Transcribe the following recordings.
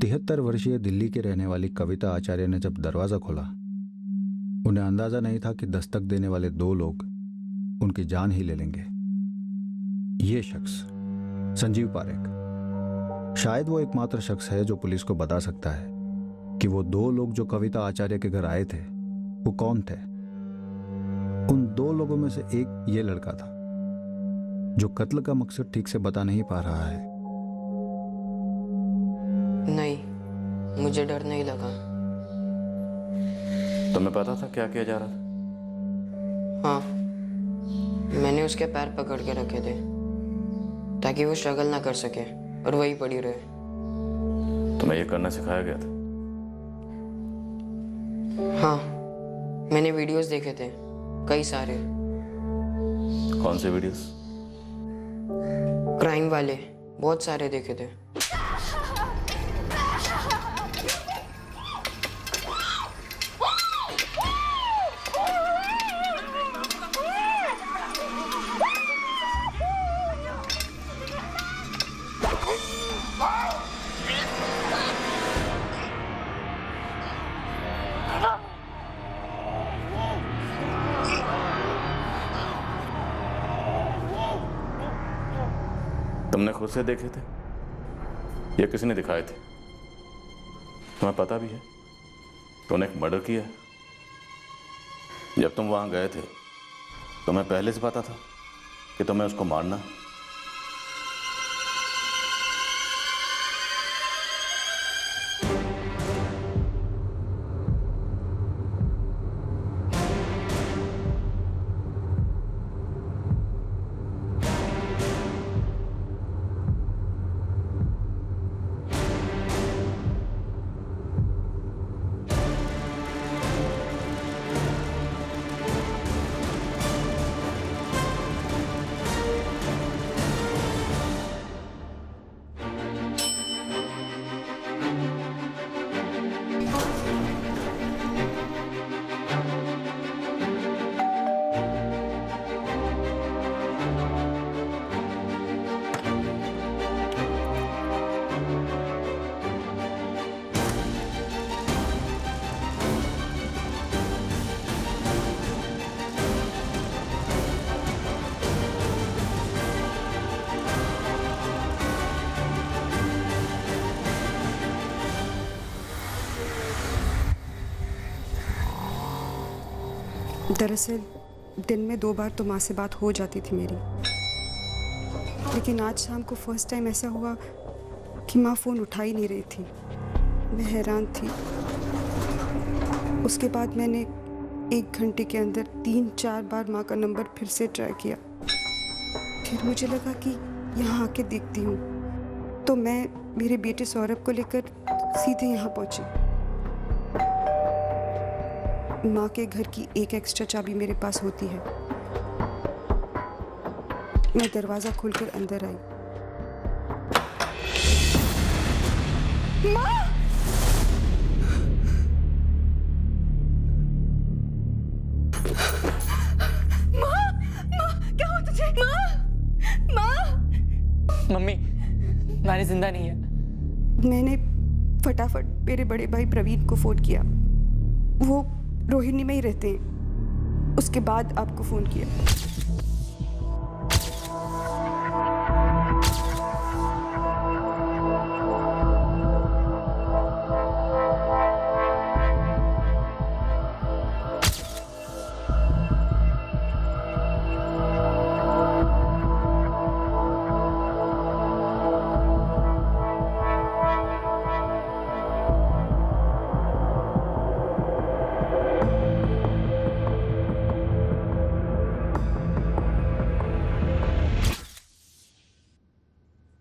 73 वर्षीय दिल्ली की रहने वाली कविता आचार्य ने जब दरवाजा खोला, उन्हें अंदाजा नहीं था कि दस्तक देने वाले दो लोग उनकी जान ही ले लेंगे। ये शख्स संजीव पारेख, शायद वो एकमात्र शख्स है जो पुलिस को बता सकता है कि वो दो लोग जो कविता आचार्य के घर आए थे वो कौन थे। उन दो लोगों में से एक ये लड़का था जो कत्ल का मकसद ठीक से बता नहीं पा रहा है। नहीं, मुझे डर नहीं लगा। तुम्हें पता था क्या किया जा रहा था? हाँ, मैंने उसके पैर पकड़ के रखे थे ताकि वो स्ट्रगल ना कर सके और वही पड़ी रहे। तुम्हें ये करना सिखाया गया था? हाँ, मैंने वीडियोस देखे थे, कई सारे। कौन से वीडियोस? क्राइम वाले बहुत सारे देखे थे। तुमने खुद से देखे थे या किसी ने दिखाए थे? तुम्हें पता भी है तुमने एक मर्डर किया है। जब तुम वहां गए थे तुम्हें पहले से पता था कि तुम्हें उसको मारना। दरअसल दिन में 2 बार तो माँ से बात हो जाती थी मेरी, लेकिन आज शाम को फर्स्ट टाइम ऐसा हुआ कि माँ फ़ोन उठा ही नहीं रही थी। मैं हैरान थी। उसके बाद मैंने 1 घंटे के अंदर 3-4 बार माँ का नंबर फिर से ट्राई किया। फिर मुझे लगा कि यहाँ आके देखती हूँ, तो मैं मेरे बेटे सौरभ को लेकर सीधे यहाँ पहुँची। माँ के घर की एक एक्स्ट्रा चाबी मेरे पास होती है। मैं दरवाजा खोलकर अंदर आई। माँ! माँ! माँ! क्या हुआ तुझे? माँ! माँ! मम्मी, नानी जिंदा नहीं है। मैंने फटाफट मेरे बड़े भाई प्रवीण को फोन किया। वो रोहिणी में ही रहते हैं। उसके बाद आपको फोन किया।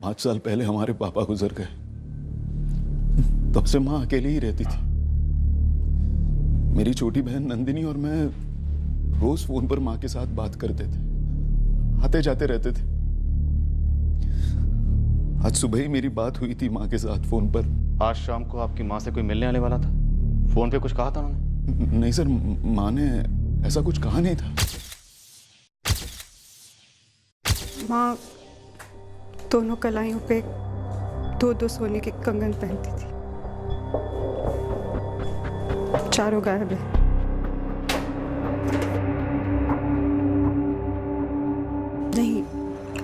पाँच साल पहले हमारे पापा गुजर गए। तब से माँ अकेली ही रहती थी। मेरी छोटी बहन नंदिनी और मैं रोज फोन पर माँ के साथ बात करते थे, आते जाते रहते थे। आज सुबह ही मेरी बात हुई थी माँ के साथ फोन पर। आज शाम को आपकी माँ से कोई मिलने आने वाला था? फोन पे कुछ कहा था उन्होंने? नहीं सर, माँ ने ऐसा कुछ कहा नहीं था। माँ दोनों कलाइयों पे 2-2 सोने के कंगन पहनती थी। चारों गायब है। नहीं,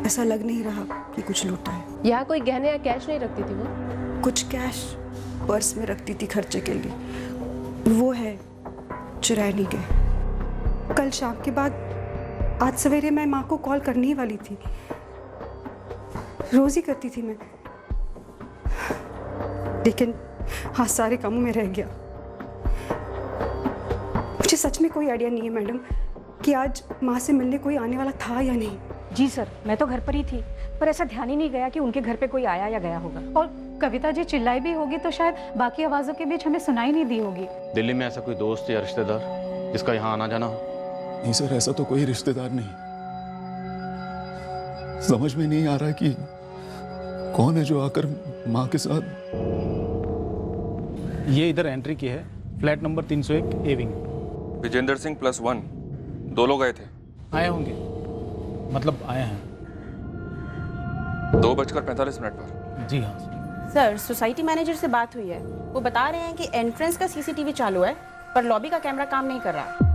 ऐसा लग नहीं रहा कि कुछ लूटा है। यहाँ कोई गहने या कैश नहीं रखती थी वो? कुछ कैश पर्स में रखती थी खर्चे के लिए, वो है, चुराए नहीं गए। कल शाम के बाद आज सवेरे मैं माँ को कॉल करने ही वाली थी, रोज ही करती थी मैं, लेकिन हाँ सारे कामों में रह गया। मुझे सच में कोई आइडिया नहीं है मैडम कि आज माँ से मिलने कोई आने वाला था या नहीं। जी सर, मैं तो घर पर ही थी, पर ऐसा ध्यान ही नहीं गया कि उनके घर पे कोई आया या गया होगा। और कविता जी चिल्लाई भी होगी तो शायद बाकी आवाजों के बीच हमें सुनाई नहीं दी होगी। दिल्ली में ऐसा कोई दोस्त या रिश्तेदार जिसका यहाँ आना जाना हो? नहीं सर, ऐसा तो कोई रिश्तेदार नहीं। समझ में नहीं आ रहा कि कौन है जो आकर माँ के साथ। ये इधर एंट्री की है, flat number 301 A wing. Vijendra Singh +1, 2 लोग आए थे। आए होंगे, मतलब आए हैं। 2:45 पर। जी हाँ सर, सोसाइटी मैनेजर से बात हुई है। वो बता रहे हैं कि एंट्रेंस का सीसीटीवी चालू है, पर लॉबी का कैमरा काम नहीं कर रहा।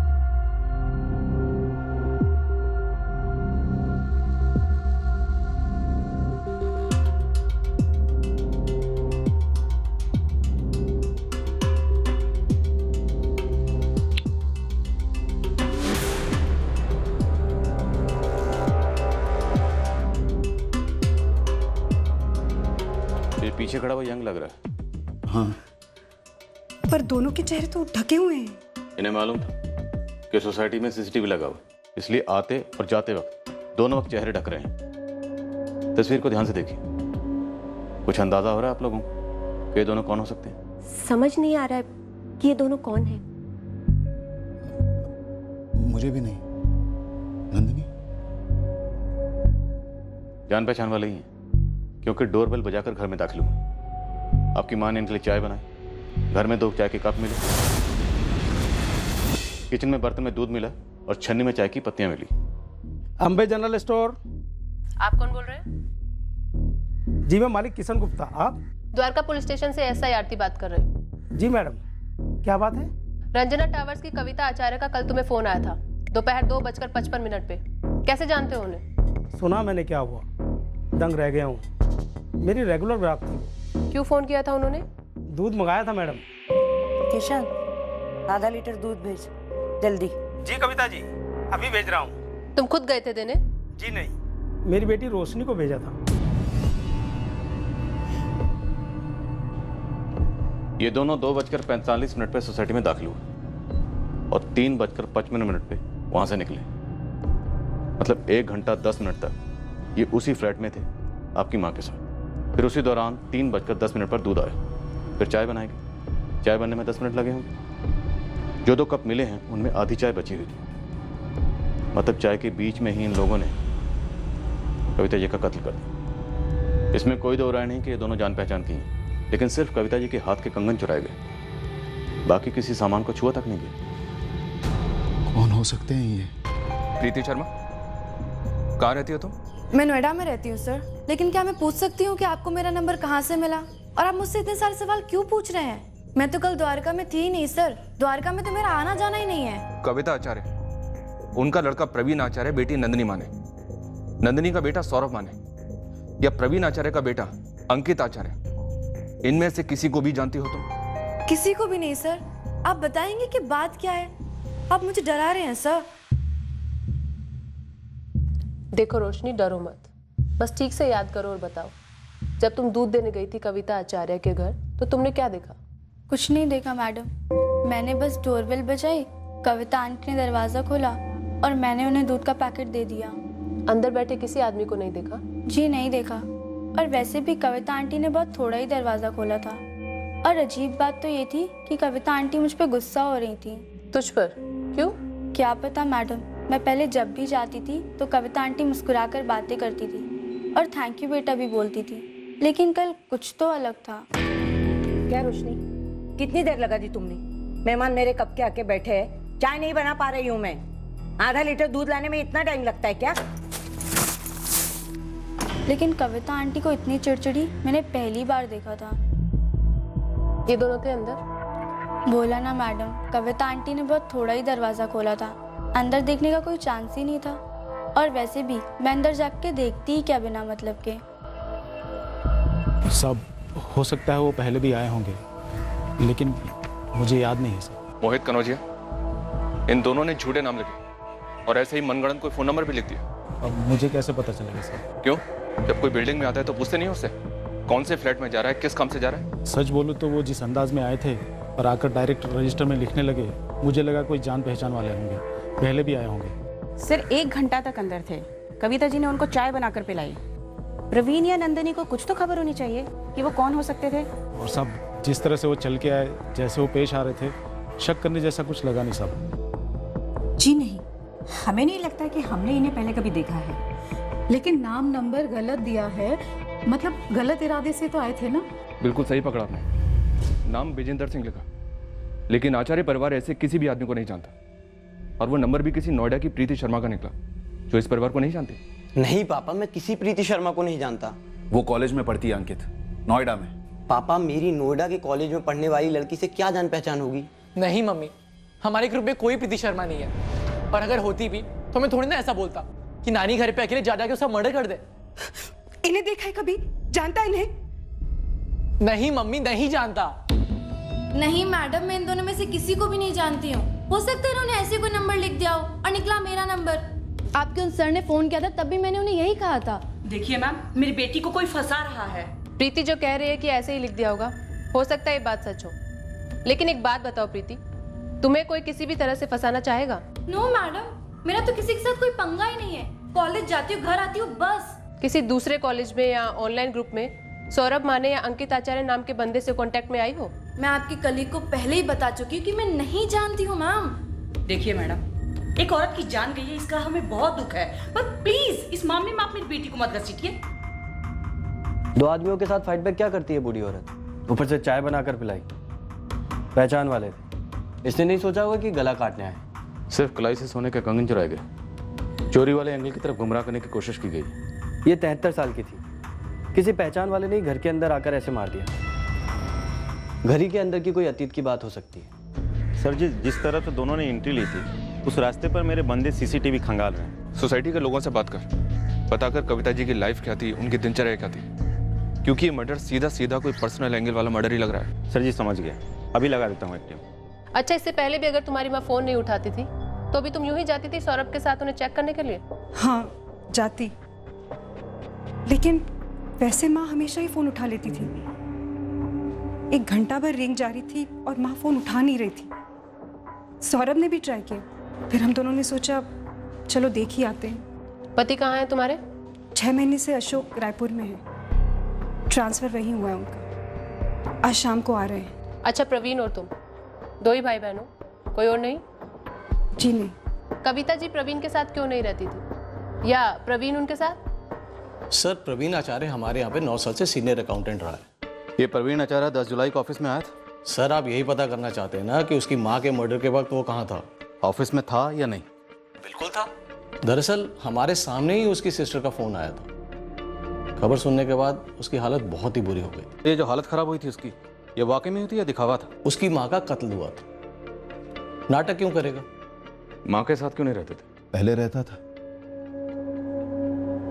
पीछे खड़ा हुआ यंग लग रहा है। हाँ, पर दोनों के चेहरे तो ढके हुए हैं। इन्हें मालूम था कि सोसाइटी में सीसीटीवी लगा हुआ, इसलिए आते और जाते वक्त दोनों वक्त चेहरे ढक रहे हैं। तस्वीर को ध्यान से देखिए, कुछ अंदाजा हो रहा है आप लोगों को कि ये दोनों कौन हो सकते हैं? समझ नहीं आ रहा है कि ये दोनों कौन हैं। मुझे भी नहीं। नंदिनी? जान पहचान वाले ही हैं, क्योंकि डोरबेल बजाकर घर में दाखिल हुए। आपकी माँ ने इनके लिए चाय बनाई, घर में 2 चाय के कप मिले, किचन में बर्तन में दूध मिला और छन्नी में चाय की पत्तियां मिली। Ambe general store. आप कौन बोल रहे हैं? जी मैं मालिक किशन गुप्ता। आप? द्वारका पुलिस स्टेशन से SI आरती बात कर रहे हैं। जी मैडम, क्या बात है? रंजना टावर्स की कविता आचार्य का कल तुम्हें फोन आया था, दोपहर 2:55 पे। कैसे जानते हो उन्हें? सुना मैंने, क्या हुआ? दंग रह गया हूँ। मेरी रेगुलर ग्राहक थी। क्यों फोन किया था उन्होंने? दूध मंगाया था मैडम। किशन, आधा लीटर दूध भेज जल्दी। जी कविता जी, अभी भेज रहा हूँ। तुम खुद गए थे देने? जी नहीं, मेरी बेटी रोशनी को भेजा था। ये दोनों 2:45 पे सोसाइटी में दाखिल हुए और 3:55 पे वहां से निकले। मतलब 1 घंटा 10 मिनट तक ये उसी फ्लैट में थे आपकी माँ के साथ। फिर उसी दौरान 3:10 पर दूध आया, फिर चाय बनाएगी। चाय बनने में 10 मिनट लगे होंगे। जो 2 कप मिले हैं उनमें आधी चाय बची हुई थी। मतलब चाय के बीच में ही इन लोगों ने कविता जी का कत्ल कर दिया। इसमें कोई दो राय नहीं कि ये दोनों जान पहचान की हैं, लेकिन सिर्फ कविता जी के हाथ के कंगन चुराए गए, बाकी किसी सामान को छुआ तक नहीं गए। कौन हो सकते हैं ये? प्रीति शर्मा, कहाँ रहती हो तुम? मैं नोएडा में रहती हूँ सर, लेकिन क्या मैं पूछ सकती हूँ कि आपको मेरा नंबर कहाँ से मिला और आप मुझसे इतने सारे सवाल क्यों पूछ रहे हैं? मैं तो कल द्वारका में थी ही नहीं सर, द्वारका में तो मेरा आना जाना ही नहीं है। कविता आचार्य, उनका लड़का प्रवीण आचार्य, बेटी नंदिनी माने, नंदिनी का बेटा सौरभ माने, या प्रवीण आचार्य का बेटा अंकित आचार्य, इनमें से किसी को भी जानती हो तुम? किसी को भी नहीं सर। आप बताएंगे कि बात क्या है? आप मुझे डरा रहे हैं सर। देखो रोशनी, डरो मत, बस ठीक से याद करो और बताओ, जब तुम दूध देने गई थी कविता आचार्य के घर तो तुमने क्या देखा? कुछ नहीं देखा मैडम, मैंने बस डोरबेल बजाई, कविता आंटी ने दरवाजा खोला और मैंने उन्हें दूध का पैकेट दे दिया। अंदर बैठे किसी आदमी को नहीं देखा? जी नहीं देखा, और वैसे भी कविता आंटी ने बहुत थोड़ा ही दरवाजा खोला था। और अजीब बात तो ये थी कि कविता आंटी मुझ पर गुस्सा हो रही थी। तुझ पर? क्यों? क्या पता मैडम, मैं पहले जब भी जाती थी तो कविता आंटी मुस्कुराकर बातें करती थी और थैंक यू बेटा भी बोलती थी, लेकिन कल कुछ तो अलग था। क्या रोशनी, कितनी देर लगा दी तुमने? मेहमान मेरे कब के आके बैठे हैं, चाय नहीं बना पा रही हूँ मैं। आधा लीटर दूध लाने में इतना टाइम लगता है क्या? लेकिन कविता आंटी को इतनी चिड़चिड़ी मैंने पहली बार देखा था। ये दोनों थे अंदर? बोला ना मैडम, कविता आंटी ने बहुत थोड़ा ही दरवाज़ा खोला था, अंदर देखने का कोई चांस ही नहीं था। और वैसे भी मैं अंदर जाके देखती ही क्या बिना मतलब के। सब हो सकता है वो पहले भी आए होंगे, लेकिन मुझे याद नहीं है सर। मोहित कनौजिया, इन दोनों ने झूठे नाम लिखे और ऐसे ही मनगढ़ंत कोई फोन नंबर भी लिख दिया। अब मुझे कैसे पता चलेगा सर? क्यों? जब कोई बिल्डिंग में आता है तो पूछते नहीं उससे कौन से फ्लैट में जा रहा है, किस काम से जा रहा है? सच बोलूं तो वो जिस अंदाज में आए थे और आकर डायरेक्ट रजिस्टर में लिखने लगे, मुझे लगा कोई जान पहचान वाले होंगे, पहले भी आए होंगे। सर 1 घंटा तक अंदर थे, कविता जी ने उनको चाय बनाकर पिलाई। प्रवीण या नंदिनी को कुछ तो खबर होनी चाहिए कि वो कौन हो सकते थे। और सब जिस तरह से वो चल के आए, जैसे वो पेश आ रहे थे, शक करने जैसा कुछ लगा नहीं साहब। जी नहीं, हमें नहीं लगता कि हमने इन्हें पहले कभी देखा है, लेकिन नाम नंबर गलत दिया है, मतलब गलत इरादे से तो आए थे ना। बिल्कुल सही पकड़ा आपने, नाम विजेंद्र सिंह लिखा, लेकिन आचार्य परिवार ऐसे किसी भी आदमी को नहीं जानता। और वो नंबर भी किसी नोएडा की प्रीति शर्मा का निकला, जो इस परिवार को नहीं जानती। नहीं पापा, मैं किसी प्रीति शर्मा को नहीं जानता। वो कॉलेज में पढ़ती है अंकित, नोएडा में। पापा, मेरी नोएडा के कॉलेज में पढ़ने वाली लड़की से क्या जान पहचान होगी? नहीं मम्मी, हमारे ग्रुप में कोई प्रीति शर्मा नहीं है, और अगर होती भी तो मैं थोड़ी ना ऐसा बोलता कि नानी घर पे अकेले जा जाके उसका मर्डर कर दे। इन्हें देखा है कभी? जानता इन्हें? नहीं मम्मी, नहीं जानता। नहीं मैडम, मैं इन दोनों में से किसी को भी नहीं जानती हूँ। हो सकता है इन्होंने ऐसे कोई नंबर लिख दिया हो और निकला मेरा नंबर। आपके उन सर ने फोन किया था, तब भी मैंने उन्हें यही कहा था। देखिए मैम, मेरी बेटी को कोई फंसा रहा है। प्रीति जो कह रही है कि ऐसे ही लिख दिया होगा, हो सकता है ये बात सच हो। लेकिन एक बात बताओ प्रीति, तुम्हें कोई किसी भी तरह से फंसाना चाहेगा? नो मैडम, मेरा तो किसी के साथ कोई पंगा ही नहीं है। कॉलेज जाती हूँ, घर आती हूँ, बस। किसी दूसरे कॉलेज में या ऑनलाइन ग्रुप में सौरभ माने या अंकित आचार्य नाम के बंदे से कांटेक्ट में आई हो? मैं आपकी कलीग को पहले ही बता चुकी हूँ कि मैं नहीं जानती हूँ मैम। देखिए मैडम, एक औरत की जान गई है, इसका हमें बहुत दुख है, पर प्लीज इस मामले में आप मेरी बेटी को मत घसीटिए। 2 आदमियों के साथ फाइट बैक क्या करती है बूढ़ी औरत? ऊपर से चाय बनाकर पिलाई। पहचान वाले थे, इसने नहीं सोचा होगा कि गला काटने आए। सिर्फ कलाई से सोने के कंगन चुराए गए, चोरी वाले एंगल की तरफ गुमराह करने की कोशिश की गई। ये 73 साल की थी, किसी पहचान वाले ने घर के अंदर आकर ऐसे मार दिया। घर ही के अंदर की कोई अतीत की बात हो सकती है। सर जी, जिस तरह से दोनों ने एंट्री ली थी, उस रास्ते पर मेरे बंदे सीसीटीवी खंगाल रहे हैं। सोसाइटी के लोगों से बात कर, पता कर कविता जी की लाइफ क्या थी, उनकी दिनचर्या क्या थी, क्योंकि ये मर्डर सीधा सीधा कोई पर्सनल एंगल वाला मर्डर ही लग रहा है। सर जी समझ गया, अभी लगा देता हूँ एक टीम। अच्छा, इससे पहले भी अगर तुम्हारी माँ फोन नहीं उठाती थी तो भी तुम यूं ही जाती थी सौरभ के साथ उन्हें चेक करने के लिए? हाँ जाती, लेकिन वैसे माँ हमेशा ही फोन उठा लेती थी। 1 घंटा भर रिंग जारी थी और माँ फोन उठा नहीं रही थी। सौरभ ने भी ट्राई किया, फिर हम दोनों ने सोचा चलो देख ही आते हैं। पति कहाँ है तुम्हारे? 6 महीने से अशोक रायपुर में है, ट्रांसफर वहीं हुआ है उनका, आज शाम को आ रहे हैं। अच्छा, प्रवीण और तुम 2 ही भाई बहन हो, कोई और नहीं? जी नहीं। कविता जी प्रवीण के साथ क्यों नहीं रहती थी, या प्रवीण उनके साथ? सर, प्रवीण आचार्य हमारे यहाँ पे 9 साल से सीनियर अकाउंटेंट रहा है। ये प्रवीण आचार्य 10 जुलाई को ऑफिस में आया था। सर, आप यही पता करना चाहते हैं ना कि उसकी माँ के मर्डर के वक्त वो कहाँ था? ऑफिस में था या नहीं? बिल्कुल था। दरअसल हमारे सामने ही उसकी सिस्टर का फोन आया था। खबर सुनने के बाद उसकी हालत बहुत ही बुरी हो गई। ये जो हालत खराब हुई थी उसकी, ये वाकई में हुई थी या दिखावा था? उसकी माँ का कत्ल हुआ था। नाटक क्यों करेगा? माँ के साथ क्यों नहीं रहते थे? पहले रहता था,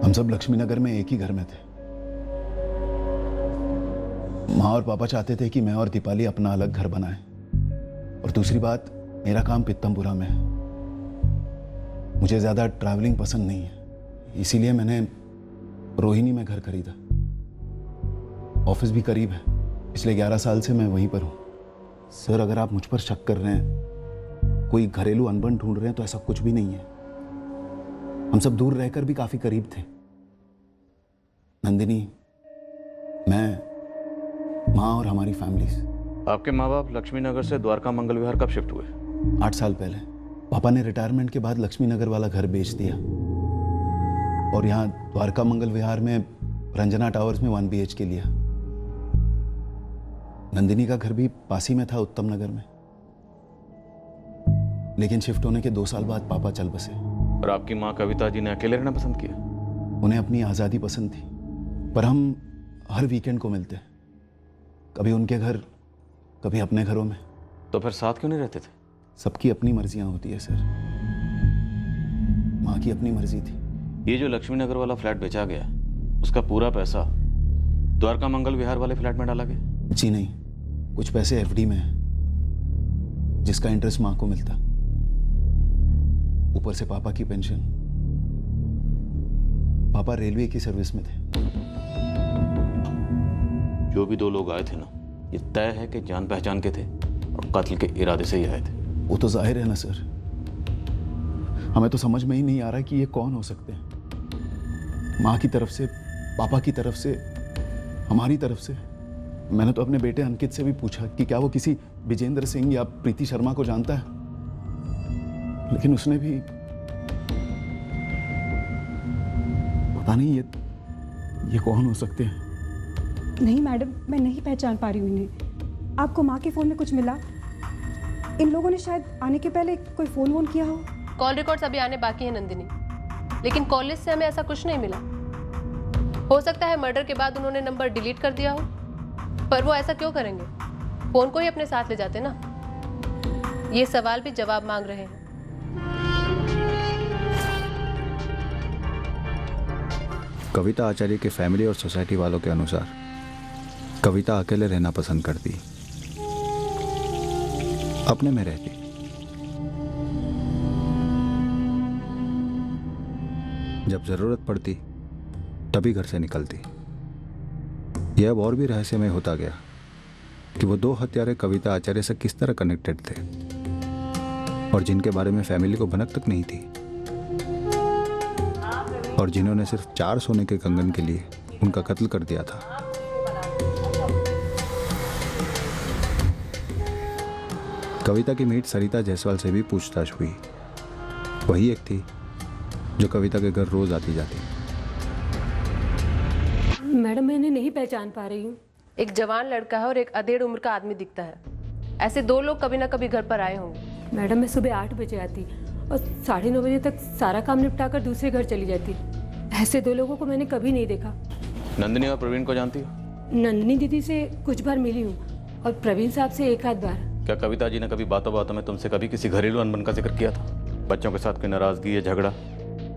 हम सब लक्ष्मी नगर में एक ही घर में थे। माँ और पापा चाहते थे कि मैं और दीपाली अपना अलग घर बनाएं, और दूसरी बात, मेरा काम पित्तमपुरा में है, मुझे ज्यादा ट्रैवलिंग पसंद नहीं है, इसीलिए मैंने रोहिणी में घर खरीदा। ऑफिस भी करीब है, पिछले 11 साल से मैं वहीं पर हूँ। सर, अगर आप मुझ पर शक कर रहे हैं, कोई घरेलू अनबन ढूंढ रहे हैं, तो ऐसा कुछ भी नहीं है। हम सब दूर रहकर भी काफी करीब थे। नंदिनी, मैं, माँ और हमारी फैमिलीज। आपके माँ बाप लक्ष्मी नगर से द्वारका मंगल विहार कब शिफ्ट हुए? 8 साल पहले। पापा ने रिटायरमेंट के बाद लक्ष्मी नगर वाला घर बेच दिया और यहाँ द्वारका मंगल विहार में रंजना टावर्स में 1 BHK लिया। नंदिनी का घर भी पास ही में था, उत्तम नगर में, लेकिन शिफ्ट होने के 2 साल बाद पापा चल बसे। और आपकी माँ कविता जी ने अकेले रहना पसंद किया? उन्हें अपनी आज़ादी पसंद थी, पर हम हर वीकेंड को मिलते, कभी उनके घर, कभी अपने घरों में। तो फिर साथ क्यों नहीं रहते थे? सबकी अपनी मर्जियां होती है सर। माँ की अपनी मर्जी थी। ये जो लक्ष्मी नगर वाला फ्लैट बेचा गया, उसका पूरा पैसा द्वारका मंगल विहार वाले फ्लैट में डाला गया? जी नहीं, कुछ पैसे एफडी में है जिसका इंटरेस्ट माँ को मिलता, ऊपर से पापा की पेंशन। पापा रेलवे की सर्विस में थे। जो भी 2 लोग आए थे ना, ये तय है कि जान पहचान के थे और कत्ल के इरादे से ही आए थे। वो तो जाहिर है ना सर, हमें तो समझ में ही नहीं आ रहा कि ये कौन हो सकते हैं। माँ की तरफ से, पापा की तरफ से, हमारी तरफ से। मैंने तो अपने बेटे अंकित से भी पूछा कि क्या वो किसी विजेंद्र सिंह या प्रीति शर्मा को जानता है, लेकिन उसने भी पता नहीं ये कौन हो सकते हैं। नहीं मैडम, मैं नहीं पहचान पा रही हूँ इन्हें। आपको माँ के फ़ोन में कुछ मिला? इन लोगों ने शायद आने के पहले कोई फ़ोन वोन किया हो। कॉल रिकॉर्ड्स अभी आने बाकी है नंदिनी, लेकिन कॉल लिस्ट से हमें ऐसा कुछ नहीं मिला। हो सकता है मर्डर के बाद उन्होंने नंबर डिलीट कर दिया हो, पर वो ऐसा क्यों करेंगे? फोन को ही अपने साथ ले जाते ना। ये सवाल भी जवाब मांग रहे हैं। कविता आचार्य की फैमिली और सोसाइटी वालों के अनुसार कविता अकेले रहना पसंद करती, अपने में रहती। जब जरूरत पड़ती तभी घर से निकलती। यह अब और भी रहस्यमय होता गया कि वो 2 हत्यारे कविता आचार्य से किस तरह कनेक्टेड थे और जिनके बारे में फैमिली को भनक तक नहीं थी, और जिन्होंने सिर्फ 4 सोने के कंगन के लिए उनका कत्ल कर दिया था। कविता की मीट सरिता जायसवाल से भी पूछताछ हुई। वही एक थी जो कविता के घर रोज आती जाती। मैडम, मैं इन्हें नहीं पहचान पा रही हूँ। एक जवान लड़का है और एक अधेड़ उम्र का आदमी दिखता है। ऐसे 2 लोग कभी ना कभी घर पर आए होंगे। मैडम, मैं सुबह 8 बजे आती और 9:30 बजे तक सारा काम निपटा कर दूसरे घर चली जाती। ऐसे 2 लोगों को मैंने कभी नहीं देखा। नंदिनी और प्रवीण को जानती हो? नंदिनी दीदी से कुछ बार मिली हूँ और प्रवीण साहब से 1 आध बार। क्या कविता जी ने कभी बातों बातों में तुमसे कभी किसी घरेलू अनबन का जिक्र किया था? बच्चों के साथ कोई नाराजगी या झगड़ा,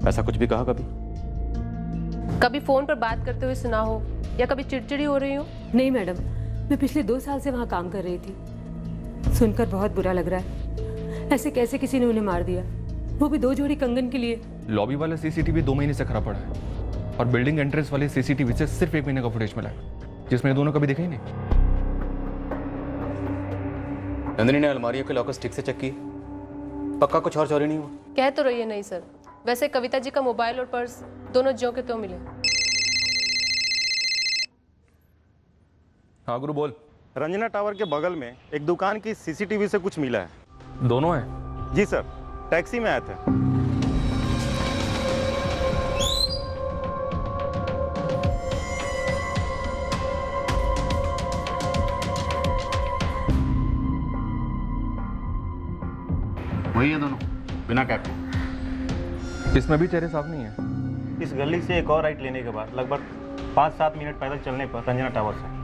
ऐसा कुछ भी कहा कभी? कभी फोन पर बात करते हुए सुना हो या कभी चिड़चिड़ी हो रही हो? नहीं मैडम, मैं पिछले 2 साल से वहाँ काम कर रही थी। सुनकर बहुत बुरा लग रहा है। ऐसे कैसे किसी ने उन्हें मार दिया, वो भी 2 जोड़ी कंगन के लिए। लॉबी वाला सीसीटीवी 2 महीने से खराब पड़ा है और बिल्डिंग एंट्रेंस वाले सीसीटीवी से सिर्फ 1 महीने का फुटेज मिला है, जिसमें ये दोनों कभी दिखे ही नहीं। नंदिनी ने अलमारियों के लॉकर्स ठीक से चेक किए? पक्का कुछ और चोरी नहीं हुआ? कह तो रही है नहीं सर। वैसे कविता जी का मोबाइल और पर्स दोनों ज्यों के त्यों मिले। हाँ गुरु बोल। रंजना टावर के बगल में एक दुकान की सीसीटीवी से कुछ मिला है। दोनों हैं? जी सर, टैक्सी में आए थे। वही है दोनों, बिना कैप के। इसमें भी चेहरे साफ नहीं है। इस गली से एक और राइट लेने के बाद लगभग 5-7 मिनट पैदल चलने पर रंजना टावर से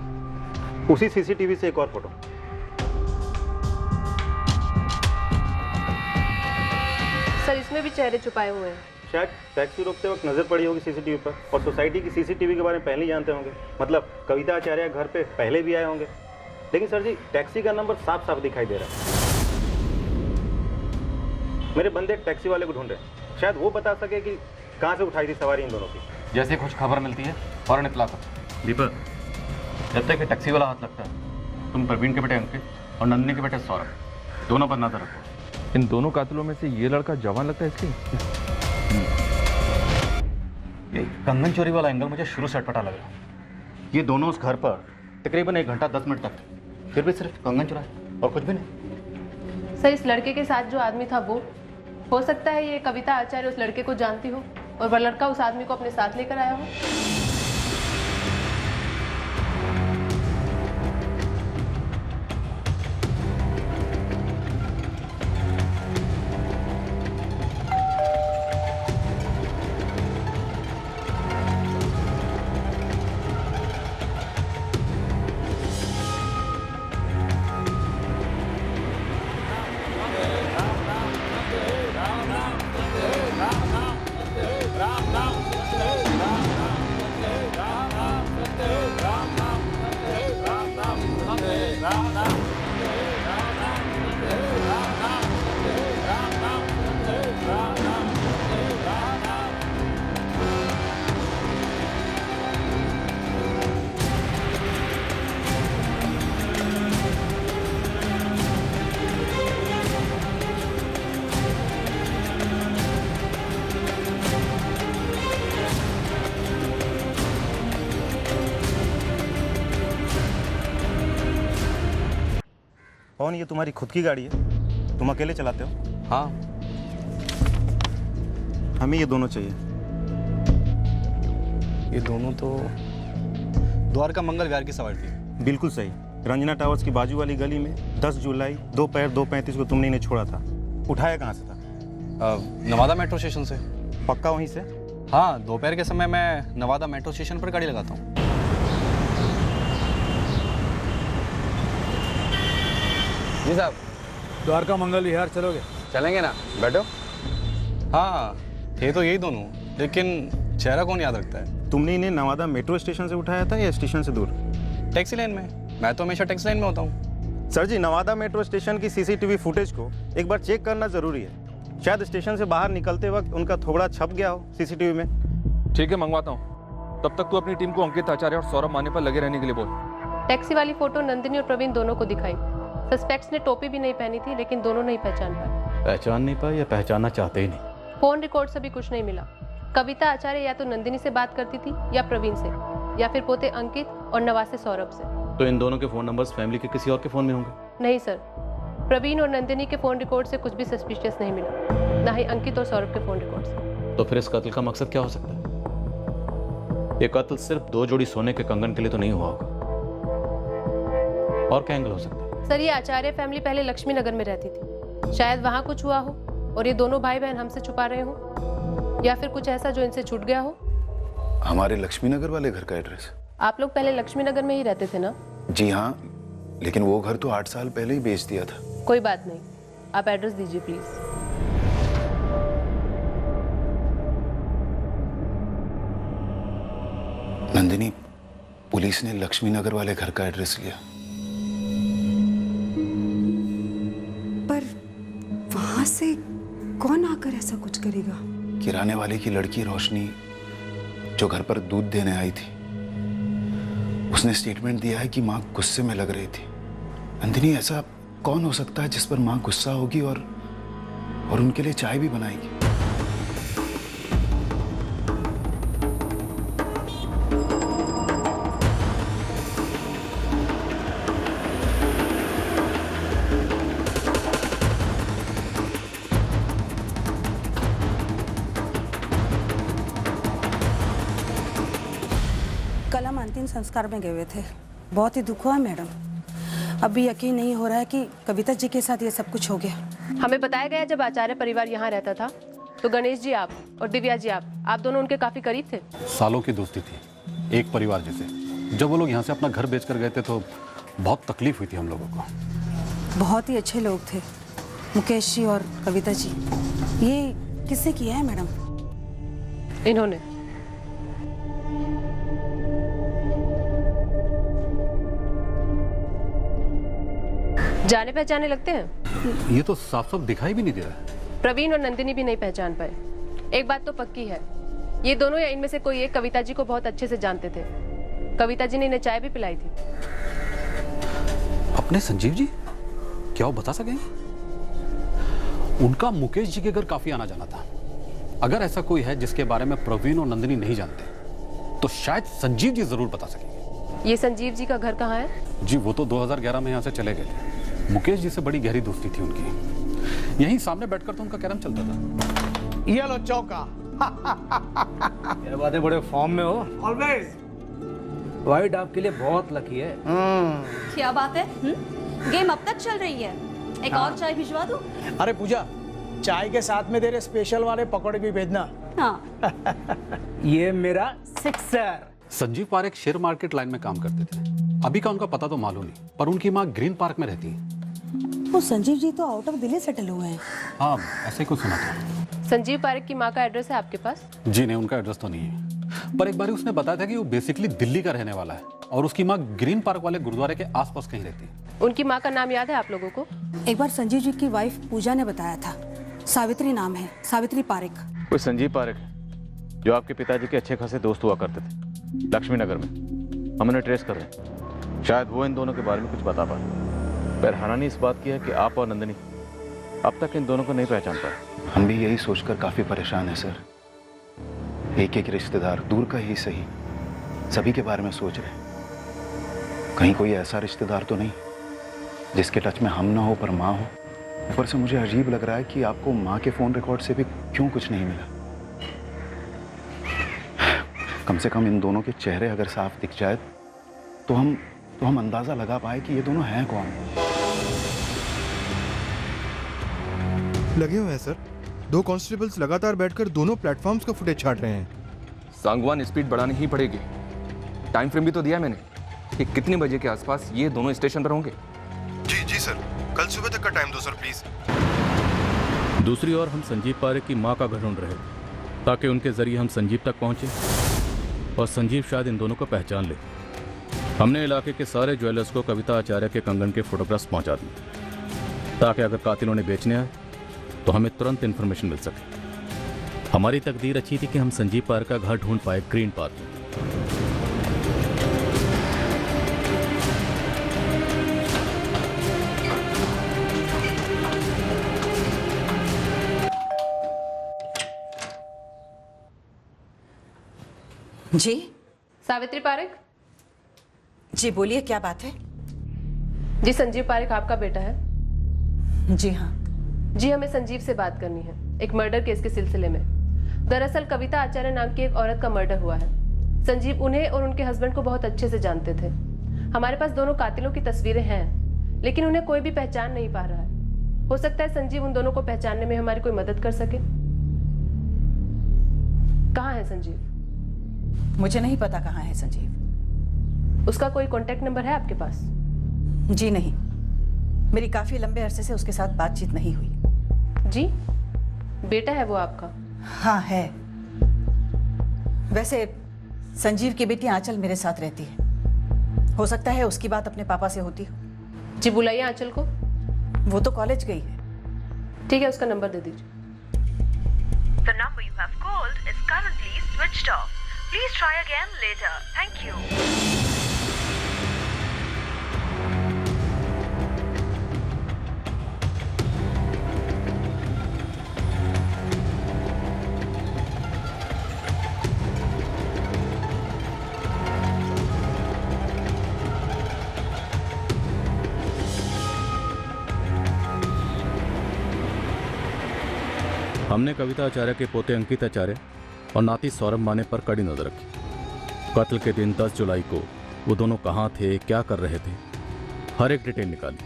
उसी सीसीटीवी से एक और फोटो। सर, इसमें भी चेहरे छुपाए हुए हैं। शायद टैक्सी रोकते वक्त नजर पड़ी होगी सीसीटीवी पर, और सोसाइटी की सीसीटीवी के बारे में पहले ही जानते होंगे। मतलब कविता आचार्य घर पे पहले भी आए होंगे। लेकिन सर जी, टैक्सी का नंबर साफ साफ दिखाई दे रहा है। मेरे बंदे एक टैक्सी वाले को ढूंढ रहे हैं, शायद वो बता सके कि कहाँ से उठाई थी सवारी इन दोनों की। जैसे कुछ खबर मिलती है फौरन इत्तला कर। दीपक, जब तक टैक्सी वाला हाथ लगता है, तुम प्रवीण के बेटे अंकित और नंदिनी के बेटे सौरभ, दोनों पर नजर रखो। इन दोनों कातिलों में से ये लड़का जवान लगता है इसलिए। ये कंगन चोरी वाला एंगल मुझे शुरू से अटपटा लग रहा। ये दोनों उस घर पर तकरीबन 1 घंटा 10 मिनट तक थे, फिर भी सिर्फ कंगन चुराए और कुछ भी नहीं। सर, इस लड़के के साथ जो आदमी था वो हो सकता है ये कविता आचार्य उस लड़के को जानती हो और वह लड़का उस आदमी को अपने साथ लेकर आया हो। कौन, ये तुम्हारी खुद की गाड़ी है? तुम अकेले चलाते हो? हाँ। हमें ये दोनों चाहिए। ये दोनों तो द्वारका मंगल विहार की सवारी थी। बिल्कुल सही। रंजना टावर्स की बाजू वाली गली में 10 जुलाई दोपहर 2:35 को तुमने इन्हें छोड़ा था। उठाया कहाँ से था? नवादा मेट्रो स्टेशन से। पक्का वहीं से? हाँ, दोपहर के समय मैं नवादा मेट्रो स्टेशन पर गाड़ी लगाता हूँ। जी साहब। द्वारका मंगल विहार चलोगे? चलेंगे ना, बैठो। हाँ, थे तो यही दोनों, लेकिन चेहरा कौन याद रखता है? तुमने इन्हें नवादा मेट्रो स्टेशन से उठाया था या स्टेशन से दूर? टैक्सी लाइन में। मैं तो हमेशा टैक्सी लाइन में होता हूँ। सर जी, नवादा मेट्रो स्टेशन की सीसीटीवी फुटेज को एक बार चेक करना जरूरी है। शायद स्टेशन से बाहर निकलते वक्त उनका थोबड़ा छप गया हो सीसीटीवी में। ठीक है, मंगवाता हूँ। तब तक तू अपनी टीम को अंकित आचार्य और सौरभ माने पर लगे रहने के लिए बोल। टैक्सी वाली फोटो नंदिनी और प्रवीण दोनों को दिखाई। सस्पेक्ट्स ने टोपी भी नहीं पहनी थी, लेकिन दोनों नहीं पहचान पाए। पहचान नहीं पाए या पहचानना चाहते ही नहीं? फोन रिकॉर्ड से भी कुछ नहीं मिला। कविता आचार्य या तो नंदिनी से बात करती थी या प्रवीण से, या फिर पोते अंकित और नवासे सौरभ से। तो इन दोनों के फोन नंबर्स फैमिली के किसी और के फोन में होंगे? नहीं सर, प्रवीण और नंदिनी के फोन रिकॉर्ड से कुछ भी सस्पिशियस नहीं मिला, ना ही अंकित और सौरभ के फोन रिकॉर्ड से। तो फिर इस कत्ल का मकसद क्या हो सकता है? ये कत्ल सिर्फ 2 जोड़ी सोने के कंगन के लिए तो नहीं हुआ होगा, और क्या एंगल हो सकता है? सर, ये आचार्य फैमिली पहले लक्ष्मी नगर में रहती थी। शायद वहाँ कुछ हुआ हो और ये दोनों भाई बहन हमसे छुपा रहे हो, या फिर कुछ ऐसा जो इनसे छूट गया हो। हमारे लक्ष्मी नगर वाले घर का एड्रेस? आप लोग पहले लक्ष्मी नगर में ही रहते थे ना? जी हाँ, लेकिन वो घर तो 8 साल पहले ही बेच दिया था। कोई बात नहीं, आप एड्रेस दीजिए प्लीज। नंदिनी, पुलिस ने लक्ष्मी नगर वाले घर का एड्रेस लिया। पर वहां से कौन आकर ऐसा कुछ करेगा? किराने वाले की लड़की रोशनी, जो घर पर दूध देने आई थी, उसने स्टेटमेंट दिया है कि माँ गुस्से में लग रही थी। नंदिनी, ऐसा कौन हो सकता है जिस पर माँ गुस्सा होगी और उनके लिए चाय भी बनाएगी? कल हम अंतिम संस्कार में गए हुए थे। बहुत ही दुख हुआ मैडम। अभी यकीन नहीं हो रहा है कि कविता जी के साथ ये सब कुछ हो गया। हमें बताया गया जब आचार्य परिवार यहाँ रहता था तो गणेश जी आप और दिव्या जी आप दोनों उनके काफी करीब थे। सालों की दोस्ती थी, एक परिवार जैसे। जब वो लोग यहाँ से अपना घर बेच कर गए थे तो बहुत तकलीफ हुई थी हम लोगों को। बहुत ही अच्छे लोग थे मुकेश जी और कविता जी। ये किसने किया है मैडम? इन्होंने। जाने पहचाने लगते हैं। ये तो साफ साफ दिखाई भी नहीं दे रहा। प्रवीण और नंदिनी भी नहीं पहचान पाए। एक बात तो पक्की है, ये दोनों या इनमें से कोई एक कविता जी को बहुत अच्छे से जानते थे। कविता जी ने इन्हें चाय भी पिलाई थी। अपने संजीव जी? क्या वो बता सकें? उनका मुकेश जी के घर काफी आना जाना था। अगर ऐसा कोई है जिसके बारे में प्रवीण और नंदिनी नहीं जानते तो शायद संजीव जी जरूर बता सकेंगे। ये संजीव जी का घर कहाँ है? जी वो तो 2011 में यहाँ से चले गए थे। मुकेश जी से बड़ी गहरी दोस्ती थी उनकी। यहीं सामने बैठकर तो उनका कैरम चलता था। ये लो चौका। क्या बातें, बड़े फॉर्म में हो। ऑलवेज। वाइट आपके लिए बहुत लकी है। क्या बात है? गेम अब तक चल रही है। एक और चाय भिजवा दूं? अरे पूजा, चाय के साथ में तेरे स्पेशल वाले पकौड़े भी भेजना। हाँ। ये मेरा sixer. Sanjeev Parekh share market line में काम करते थे। अभी का उनका पता तो मालूम नहीं, पर उनकी माँ ग्रीन पार्क में रहती है। वो संजीव जी तो आउट ऑफ दिल्ली सेटल हुए हैं। हाँ, ऐसे ही कुछ सुना था। संजीव पारेख की माँ का एड्रेस है आपके पास? जी नहीं, उनका एड्रेस तो नहीं है, पर एक बार उसने बताया था कि वो बेसिकली दिल्ली का रहने वाला है और उसकी माँ ग्रीन पार्क वाले गुरुद्वारे के आसपास कहीं रहती है। उनकी माँ का नाम याद है आप लोगों को? एक बार संजीव जी की वाइफ पूजा ने बताया था, सावित्री नाम है, सावित्री पारेख। कोई संजीव पारेख जो आपके पिताजी के अच्छे खासे दोस्त हुआ करते थे लक्ष्मी नगर में, हम उन्हें ट्रेस कर रहे हैं। शायद वो इन दोनों के बारे में कुछ बता पाए। पर हैरानी इस बात की है कि आप और नंदिनी अब तक इन दोनों को नहीं पहचान पाए। हम भी यही सोचकर काफी परेशान हैं सर। एक एक रिश्तेदार, दूर का ही सही, सभी के बारे में सोच रहे हैं। कहीं कोई ऐसा रिश्तेदार तो नहीं जिसके टच में हम ना हो पर माँ हो। ऊपर से मुझे अजीब लग रहा है कि आपको माँ के फोन रिकॉर्ड से भी क्यों कुछ नहीं मिला। कम से कम इन दोनों के चेहरे अगर साफ दिख जाए तो हम अंदाजा लगा पाए कि ये दोनों हैं कौन। लगे हुए हैं सर। 2 कांस्टेबल्स लगातार बैठकर दोनों प्लेटफॉर्म्स का फुटेज छांट रहे हैं। सांगवान स्पीड बढ़ानी ही पड़ेगी। टाइम फ्रेम भी तो दिया मैंने कि कितने बजे के आसपास ये दोनों स्टेशन पर होंगे। जी सर, कल सुबह तक का टाइम दो सर प्लीज। दूसरी ओर हम संजीव पारेख की मां का घर ढूंढ रहे ताकि उनके जरिए हम संजीव तक पहुंचे और संजीव शायद इन दोनों को पहचान ले। हमने इलाके के सारे ज्वेलर्स को कविता आचार्य के कंगन के फोटोग्राफ्स पहुंचा दिए ताकि अगर कातिल उन्हें बेचने आए तो हमें तुरंत इन्फॉर्मेशन मिल सके। हमारी तकदीर अच्छी थी कि हम संजीव पारेख का घर ढूंढ पाए ग्रीन पार्क में। जी सावित्री पारेख। जी बोलिए, क्या बात है? जी संजीव पारेख आपका बेटा है? जी हाँ। जी हमें संजीव से बात करनी है एक मर्डर केस के सिलसिले में। दरअसल कविता आचार्य नाम की एक औरत का मर्डर हुआ है। संजीव उन्हें और उनके हस्बैंड को बहुत अच्छे से जानते थे। हमारे पास दोनों कातिलों की तस्वीरें हैं लेकिन उन्हें कोई भी पहचान नहीं पा रहा है। हो सकता है संजीव उन दोनों को पहचानने में हमारी कोई मदद कर सके। कहाँ है संजीव? मुझे नहीं पता कहाँ है संजीव। उसका कोई कांटेक्ट नंबर है आपके पास? जी नहीं, मेरी काफी लंबे अरसे से उसके साथ बातचीत नहीं हुई। जी बेटा है वो आपका? हाँ है। वैसे संजीव की बेटी आंचल मेरे साथ रहती है। हो सकता है उसकी बात अपने पापा से होती हो। जी बुलाइए आंचल को। वो तो कॉलेज गई है। ठीक है, उसका नंबर दे दीजिए। The number you have called is currently switched off. Please try again later. Thank you. हमने कविता आचार्य के पोते अंकित आचार्य और नाती सौरभ माने पर कड़ी नजर रखी। कत्ल के दिन 10 जुलाई को वो दोनों कहाँ थे, क्या कर रहे थे, हर एक डिटेल निकाली,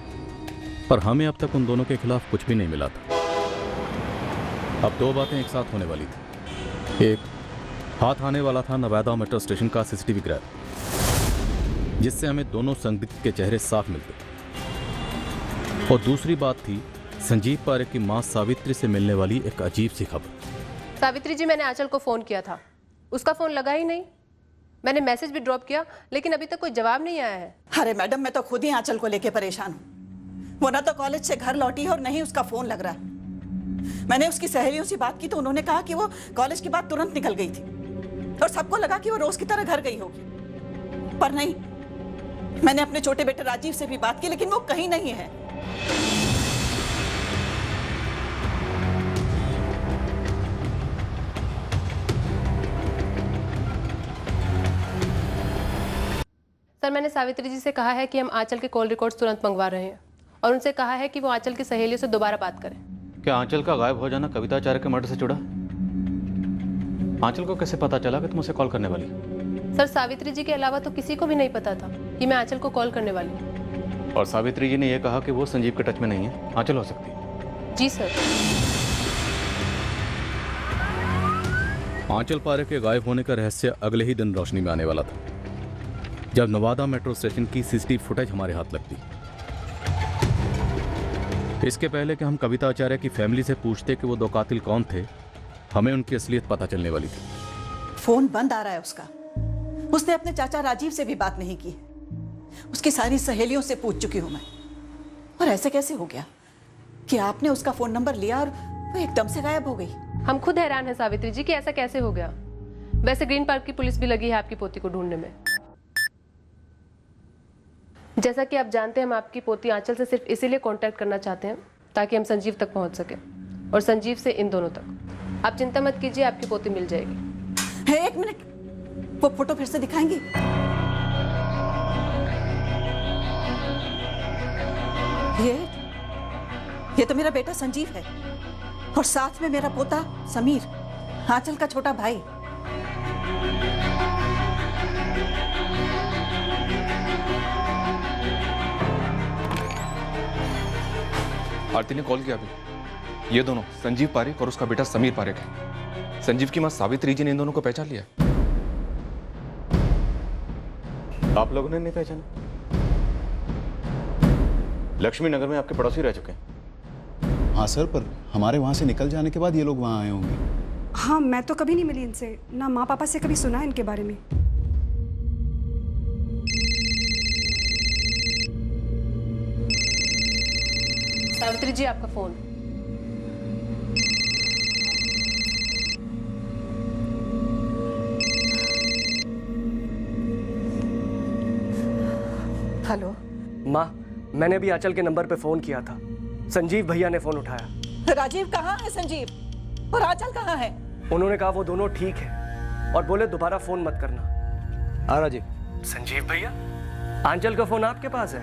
पर हमें अब तक उन दोनों के खिलाफ कुछ भी नहीं मिला था। अब 2 बातें एक साथ होने वाली थी। एक, हाथ आने वाला था नवादा मेट्रो स्टेशन का सीसीटीवी ग्रैब, जिससे हमें दोनों संदिग्ध के चेहरे साफ मिलते। और दूसरी बात थी संजीव पारेख की मां सावित्री से मिलने वाली एक अजीब सी खबर। सावित्री जी, मैंने आंचल को फोन किया था, उसका फोन लगा ही नहीं। मैंने मैसेज भी ड्रॉप किया लेकिन अभी तक कोई जवाब नहीं आया है। अरे मैडम, मैं तो खुद ही आंचल को लेके परेशान हूँ। वो ना तो कॉलेज से घर लौटी है और नहीं उसका फोन लग रहा है। मैंने उसकी सहेलियों से बात की तो उन्होंने कहा कि वो कॉलेज के बाद तुरंत निकल गई थी और सबको लगा कि वो रोज की तरह घर गई होगी, पर नहीं। मैंने अपने छोटे बेटे राजीव से भी बात की लेकिन वो कहीं नहीं है। सर, मैंने सावित्री जी से कहा है कि हम आंचल के कॉल रिकॉर्ड्स तुरंत मंगवा रहे हैं और उनसे कहा है कि वो आंचल की सहेलियों से दोबारा बात करें। क्या आंचल का गायब हो जाना कविता आचार्य के मर्डर से जुड़ा? आंचल को कैसे पता चला कि तुम उसे कॉल करने वाली? सर, सावित्री जी के अलावा तो किसी को भी नहीं पता था कि मैं आंचल को कॉल करने वाली हूँ। और सावित्री जी ने यह कहा कि वो संजीव के टच में नहीं है, आंचल हो सकती है। जी सर। आंचल पारेख के गायब होने का रहस्य अगले ही दिन रोशनी में आने वाला था जब नवादा मेट्रो स्टेशन की सीसीटीवी फुटेज हमारे हाथ लगती। इसके पहले कि हम कविता आचार्य की फैमिली से पूछते कि वो 2 कातिल कौन थे, हमें उनकी असलियत पता चलने वाली थी। फोन बंद आ रहा है उसका। उसने अपने चाचा राजीव से भी बात नहीं की। उसकी सारी सहेलियों से पूछ चुकी हूं मैं। और ऐसे कैसे हो गया कि आपने उसका फोन नंबर लिया और वो एकदम से गायब हो गई? हम खुद हैरान हैं सावित्री जी कि ऐसा कैसे हो गया। वैसे ग्रीन पार्क की पुलिस भी लगी है आपकी पोती को ढूंढने में। जैसा कि आप जानते हैं, हम आपकी पोती आंचल से सिर्फ इसीलिए कांटेक्ट करना चाहते हैं ताकि हम संजीव तक पहुंच सके और संजीव से इन दोनों तक। आप चिंता मत कीजिए, आपकी पोती मिल जाएगी। एक मिनट, वो फोटो फिर से दिखाएंगी? ये तो मेरा बेटा संजीव है और साथ में मेरा पोता समीर, आंचल का छोटा भाई। आरती ने कॉल किया अभी। ये दोनों संजीव पारेख और उसका बेटा समीर पारेख है। संजीव की मां सावित्री जी ने इन दोनों को पहचान लिया। आप लोगों ने नहीं पहचाना? लक्ष्मी नगर में आपके पड़ोसी रह चुके हैं। हाँ सर, पर हमारे वहां से निकल जाने के बाद ये लोग वहां आए होंगे। हाँ, मैं तो कभी नहीं मिली इनसे, ना माँ पापा से कभी सुना इनके बारे में। सावित्री जी, आपका फोन। हेलो माँ, मैंने भी आंचल के नंबर पे फोन किया था। संजीव भैया ने फोन उठाया। राजीव कहाँ है संजीव? और आंचल कहाँ है? उन्होंने कहा वो दोनों ठीक है और बोले दोबारा फोन मत करना। हाँ राजीव। संजीव भैया, आंचल का फोन आपके पास है?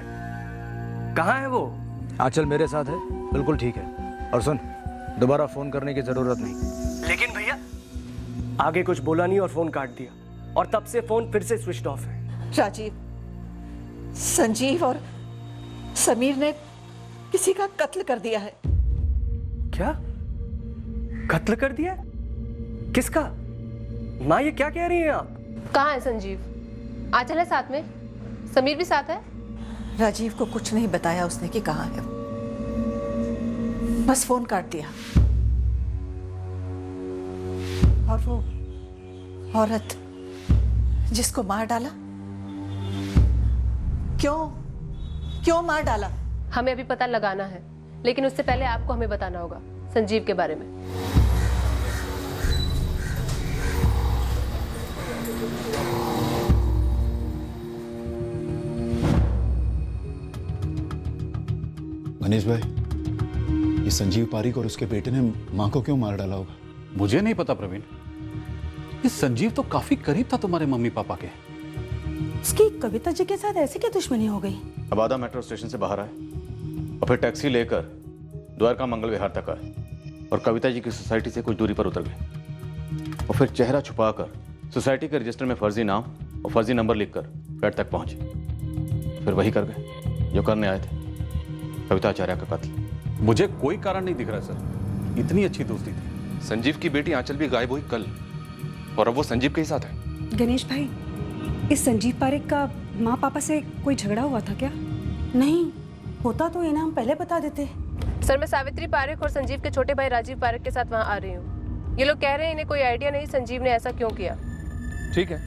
कहाँ है वो? आंचल मेरे साथ है, बिल्कुल ठीक है। और सुन, दोबारा फोन करने की जरूरत नहीं। लेकिन भैया, आगे कुछ बोला नहीं और फोन काट दिया और तब से फोन फिर से स्विच ऑफ है। राजीव, संजीव और समीर ने किसी का कत्ल कर दिया है। क्या? कत्ल कर दिया? किसका? माँ, ये क्या कह रही हैं आप? कहाँ है संजीव? आंचल है साथ में? समीर भी साथ है? राजीव को कुछ नहीं बताया उसने कि कहाँ है, बस फोन काट दिया। और वो औरत जिसको मार डाला, क्यों मार डाला? हमें अभी पता लगाना है, लेकिन उससे पहले आपको हमें बताना होगा संजीव के बारे में। गणेश भाई, ये संजीव पारेख और उसके बेटे ने मां को क्यों मार डाला होगा? मुझे नहीं पता प्रवीण। ये संजीव तो काफी करीब था तुम्हारे मम्मी पापा के। उसकी कविता जी के साथ ऐसी क्या दुश्मनी हो गई? अब आधा मेट्रो स्टेशन से बाहर आए और फिर टैक्सी लेकर द्वारका मंगल विहार तक आए और कविता जी की सोसाइटी से कुछ दूरी पर उतर गए और फिर चेहरा छुपाकर सोसाइटी के रजिस्टर में फर्जी नाम और फर्जी नंबर लिखकर फ्लैट तक पहुंचे। फिर वही कर गए जो करने आए थे, कविता आचार्य का कत्ल। मुझे कोई कारण नहीं दिख रहा सर, इतनी अच्छी दोस्ती थी। संजीव की बेटी आंचल भी गायब हुई कल और अब वो संजीव के ही साथ है। गणेश भाई, इस संजीव पारेख का माँ पापा से कोई झगड़ा हुआ था क्या? नहीं, होता तो ये नाम पहले बता देते। सर, मैं सावित्री पारेख और संजीव के छोटे भाई राजीव पारेख के साथ वहाँ आ रही हूँ। ये लोग कह रहे हैं इन्हें कोई आइडिया नहीं संजीव ने ऐसा क्यों किया। ठीक है,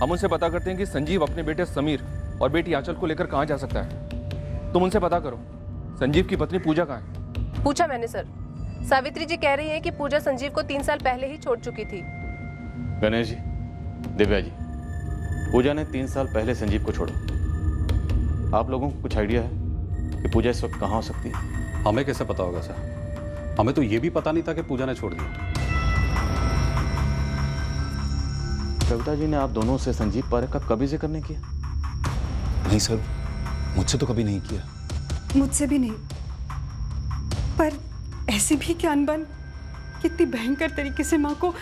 हम उनसे पता करते हैं कि संजीव अपने बेटे समीर और बेटी आंचल को लेकर कहाँ जा सकता है। तुम उनसे पता करो संजीव की पत्नी पूजा कहाँ है। पूछा मैंने सर। सावित्री जी कह रही हैं कि पूजा संजीव को 3 साल पहले ही छोड़ चुकी थी। गणेश जी, दिव्या जी, पूजा ने 3 साल पहले संजीव को छोड़ा। आप लोगों को कुछ आइडिया है कि पूजा इस वक्त कहाँ हो सकती है? हमें कैसे पता होगा सर? हमें तो ये भी पता नहीं था कि पूजा ने छोड़ दिया। कविता जी ने आप दोनों से संजीव पारेख का कभी जिक्र नहीं किया? नहीं सर, मुझसे तो कभी नहीं किया। मुझसे भी नहीं, पर ऐसी भी क्या अनबन, कितनी भयंकर तरीके से माँ को।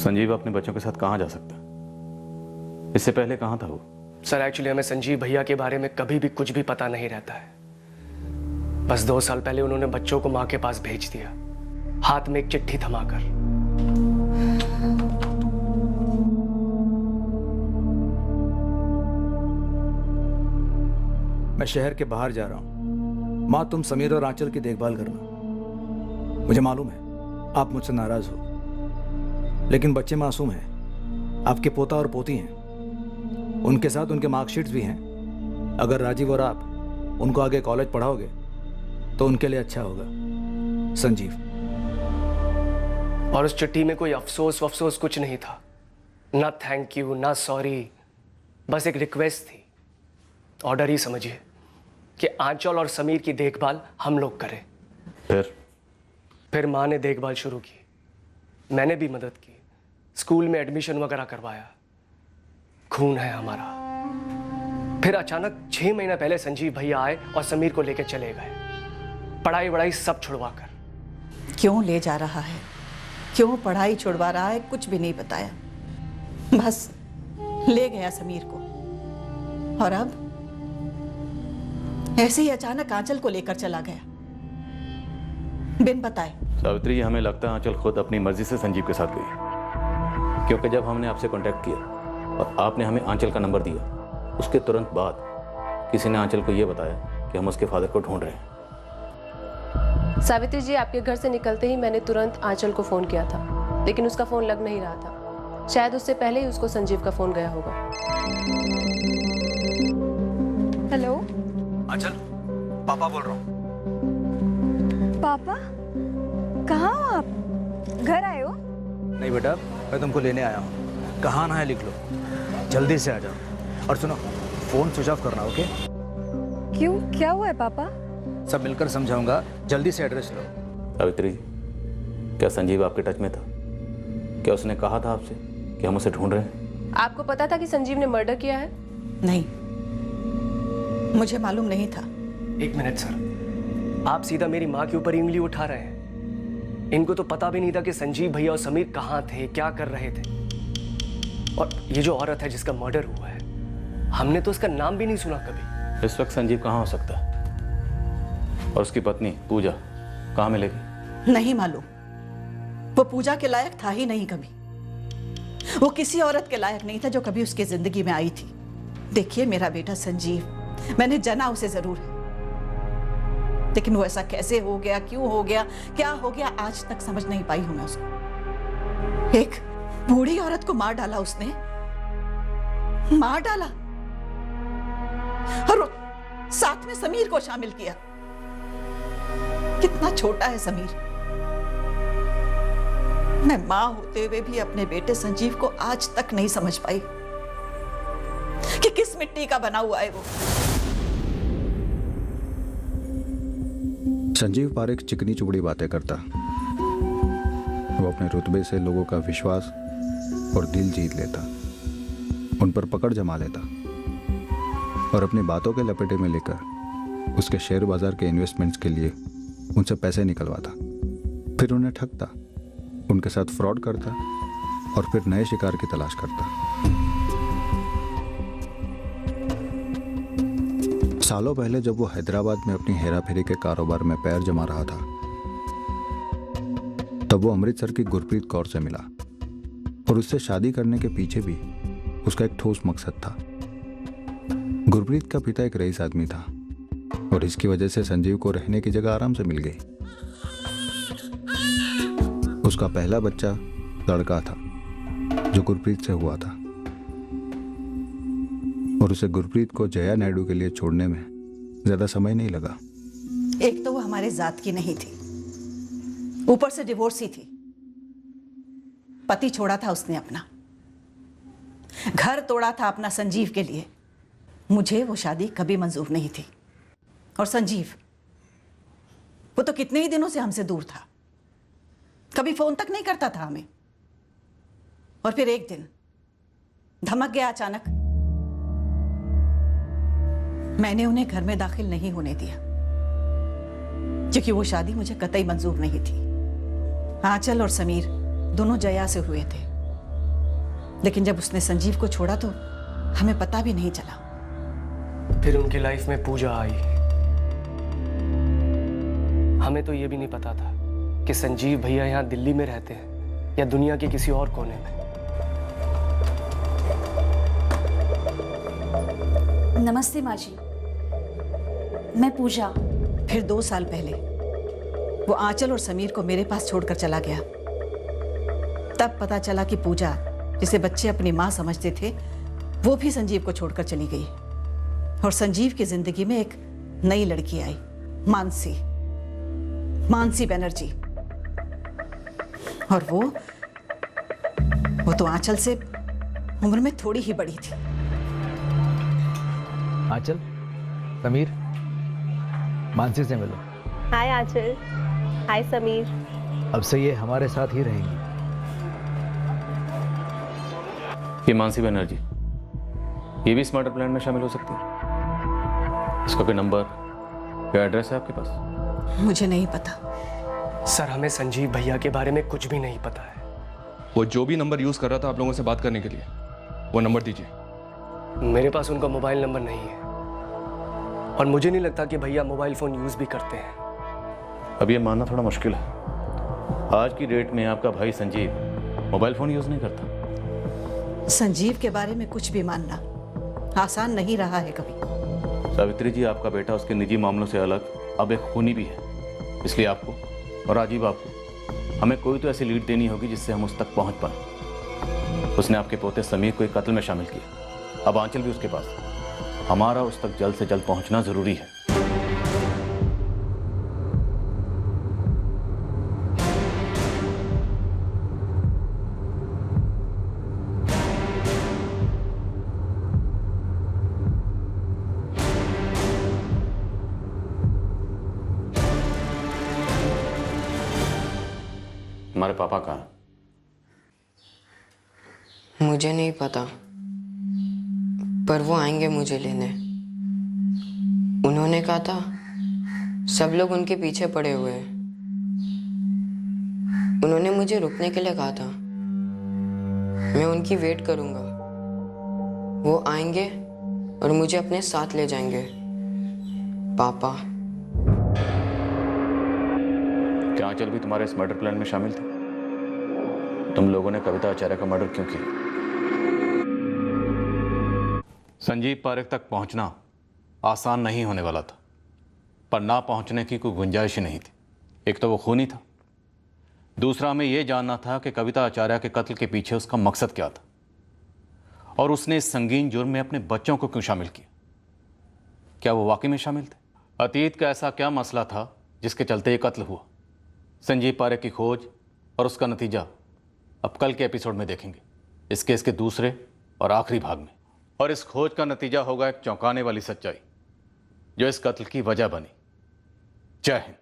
संजीव अपने बच्चों के साथ कहाँ जा सकता? इससे पहले कहाँ था वो? सर, एक्चुअली हमें संजीव भैया के बारे में कभी भी कुछ भी पता नहीं रहता है। बस 2 साल पहले उन्होंने बच्चों को माँ के पास भेज दिया, हाथ में एक चिट्ठी थमाकर। मैं शहर के बाहर जा रहा हूँ। माँ, तुम समीर और आंचल की देखभाल करना। मुझे मालूम है आप मुझसे नाराज हो, लेकिन बच्चे मासूम हैं। आपके पोता और पोती हैं, उनके साथ उनके मार्कशीट्स भी हैं। अगर राजीव और आप उनको आगे कॉलेज पढ़ाओगे तो उनके लिए अच्छा होगा। संजीव। और उस चिट्ठी में कोई अफसोस वफसोस कुछ नहीं था, ना थैंक यू ना सॉरी, बस एक रिक्वेस्ट थी। ऑर्डर ही समझिए कि आंचल और समीर की देखभाल हम लोग करें। फिर माँ ने देखभाल शुरू की, मैंने भी मदद की, स्कूल में एडमिशन वगैरह करवाया। खून है हमारा। फिर अचानक 6 महीना पहले संजीव भैया आए और समीर को लेकर चले गए, पढ़ाई वढ़ाई सब छुड़वा कर। क्यों ले जा रहा है, क्यों पढ़ाई छुड़वा रहा है, कुछ भी नहीं बताया। बस ले गया समीर को, और अब ऐसे ही अचानक आंचल को लेकर चला गया बिन बताए। सावित्री जी, हमें लगता है आंचल खुद अपनी मर्जी से संजीव के साथ गई, क्योंकि जब हमने आपसे कांटेक्ट किया और आपने हमें आंचल का नंबर दिया, उसके तुरंत बाद किसी ने आंचल को यह बताया कि हम उसके फादर को ढूंढ रहे हैं। सावित्री जी, आपके घर से निकलते ही मैंने तुरंत आंचल को फोन किया था, लेकिन उसका फोन लग नहीं रहा था। शायद उससे पहले ही उसको संजीव का फोन गया होगा। हेलो आंचल, पापा बोल रहा हूँ। पापा, कहाँ हो आप? घर आए हो? नहीं बेटा, मैं तुमको लेने आया हूँ। कहाँ आना है लिख लो, जल्दी से आ जाओ। और सुनो, फोन स्विच ऑफ करना, ओके? क्यों, क्या हुआ है पापा? सब मिलकर समझाऊंगा, जल्दी से एड्रेस लो। सावित्री, क्या संजीव आपके टच में था? क्या उसने कहा था आपसे कि हम उसे ढूंढ रहे हैं? आपको पता था कि संजीव ने मर्डर किया है? नहीं, मुझे मालूम नहीं था। एक मिनट सर, आप सीधा मेरी माँ के ऊपर उंगली उठा रहे हैं। इनको तो पता भी नहीं था कि संजीव भैया और समीर कहाँ थे, क्या कर रहे थे। और ये जो औरत है जिसका मर्डर हुआ है, हमने तो उसका नाम भी नहीं सुना कभी। इस वक्त संजीव कहाँ हो सकता है? और उसकी पत्नी पूजा कहाँ मिलेगी? नहीं मालूम। वो पूजा के लायक था ही नहीं कभी। वो किसी औरत के लायक नहीं था जो कभी उसकी जिंदगी में आई थी। देखिए, मेरा बेटा संजीव, मैंने जाना उसे जरूर है, लेकिन वो ऐसा कैसे हो गया, क्यों हो गया, क्या हो गया, आज तक समझ नहीं पाई हूं मैं उसको। एक बूढ़ी औरत को मार डाला उसने, मार डाला, और साथ में समीर को शामिल किया। कितना छोटा है समीर। मैं मां होते हुए भी अपने बेटे संजीव को आज तक नहीं समझ पाई कि किस मिट्टी का बना हुआ है वो। संजीव पारेख चिकनी चुपड़ी बातें करता। वो अपने रुतबे से लोगों का विश्वास और दिल जीत लेता, उन पर पकड़ जमा लेता और अपनी बातों के लपेटे में लेकर उसके शेयर बाजार के इन्वेस्टमेंट्स के लिए उनसे पैसे निकलवाता, फिर उन्हें ठगता, उनके साथ फ्रॉड करता और फिर नए शिकार की तलाश करता। सालों पहले जब वो हैदराबाद में अपनी हेरा फेरी के कारोबार में पैर जमा रहा था, तब वो अमृतसर की गुरप्रीत कौर से मिला और उससे शादी करने के पीछे भी उसका एक ठोस मकसद था। गुरप्रीत का पिता एक रईस आदमी था और इसकी वजह से संजीव को रहने की जगह आराम से मिल गई। उसका पहला बच्चा लड़का था जो गुरप्रीत से हुआ था और उसे गुरप्रीत को जया नायडू के लिए छोड़ने में ज्यादा समय नहीं लगा। एक तो वो हमारे जात की नहीं थी, ऊपर से डिवोर्स ही थी। पति छोड़ा था उसने अपना, घर तोड़ा था अपना संजीव के लिए। मुझे वो शादी कभी मंजूर नहीं थी। और संजीव, वो तो कितने ही दिनों से हमसे दूर था, कभी फोन तक नहीं करता था हमें। और फिर एक दिन धमक गया अचानक। मैंने उन्हें घर में दाखिल नहीं होने दिया क्योंकि वो शादी मुझे कतई मंजूर नहीं थी। आंचल और समीर दोनों जया से हुए थे, लेकिन जब उसने संजीव को छोड़ा तो हमें पता भी नहीं चला। फिर उनकी लाइफ में पूजा आई। हमें तो ये भी नहीं पता था कि संजीव भैया यहाँ दिल्ली में रहते हैं या दुनिया के किसी और कोने में। नमस्ते माँ जी, मैं पूजा। फिर 2 साल पहले वो आंचल और समीर को मेरे पास छोड़कर चला गया। तब पता चला कि पूजा जिसे बच्चे अपनी माँ समझते थे, वो भी संजीव को छोड़कर चली गई। और संजीव की जिंदगी में एक नई लड़की आई, मानसी बनर्जी। और वो तो आंचल से उम्र में थोड़ी ही बड़ी थी। आंचल, समीर, मानसी से मिलो। हाय आंचल। हाय समीर। अब से ये हमारे साथ ही रहेंगी। ये मानसी बनर्जी, ये भी इस मर्डर प्लान में शामिल हो सकती है? इसका कोई नंबर या एड्रेस है आपके पास? मुझे नहीं पता सर, हमें संजीव भैया के बारे में कुछ भी नहीं पता है। वो जो भी नंबर यूज कर रहा था आप लोगों से बात करने के लिए, वो नंबर दीजिए। मेरे पास उनका मोबाइल नंबर नहीं है और मुझे नहीं लगता कि भैया मोबाइल फोन यूज भी करते हैं। अब ये मानना थोड़ा मुश्किल है, आज की डेट में आपका भाई संजीव मोबाइल फोन यूज नहीं करता। संजीव के बारे में कुछ भी मानना आसान नहीं रहा है कभी। सावित्री जी, आपका बेटा उसके निजी मामलों से अलग अब एक खूनी भी है, इसलिए आपको और राजीव आपको हमें कोई तो ऐसी लीड देनी होगी जिससे हम उस तक पहुंच पाए। उसने आपके पोते समीर को एक कत्ल में शामिल किया, अब आंचल भी उसके पास। हमारा उस तक जल्द से जल्द पहुंचना जरूरी है। हमारे पापा कहाँ हैं? मुझे नहीं पता, पर वो आएंगे मुझे लेने। उन्होंने कहा था सब लोग उनके पीछे पड़े हुए हैं। उन्होंने मुझे रुकने के लिए कहा था, मैं उनकी वेट करूंगा। वो आएंगे और मुझे अपने साथ ले जाएंगे। पापा। क्या आंचल भी तुम्हारे इस मर्डर प्लान में शामिल थी? तुम लोगों ने कविता आचार्य का मर्डर क्यों किया? संजीव पारेख तक पहुंचना आसान नहीं होने वाला था, पर ना पहुंचने की कोई गुंजाइश ही नहीं थी। एक तो वो खूनी था, दूसरा हमें यह जानना था कि कविता आचार्य के कत्ल के पीछे उसका मकसद क्या था, और उसने इस संगीन जुर्म में अपने बच्चों को क्यों शामिल किया। क्या वो वाकई में शामिल थे? अतीत का ऐसा क्या मसला था जिसके चलते ये कत्ल हुआ? संजीव पारेख की खोज और उसका नतीजा अब कल के एपिसोड में देखेंगे, इस केस के दूसरे और आखिरी भाग में। और इस खोज का नतीजा होगा एक चौंकाने वाली सच्चाई जो इस कत्ल की वजह बनी। जय Hind.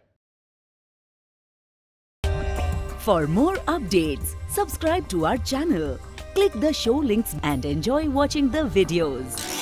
For more updates, subscribe to our channel, click the show links and enjoy watching the videos.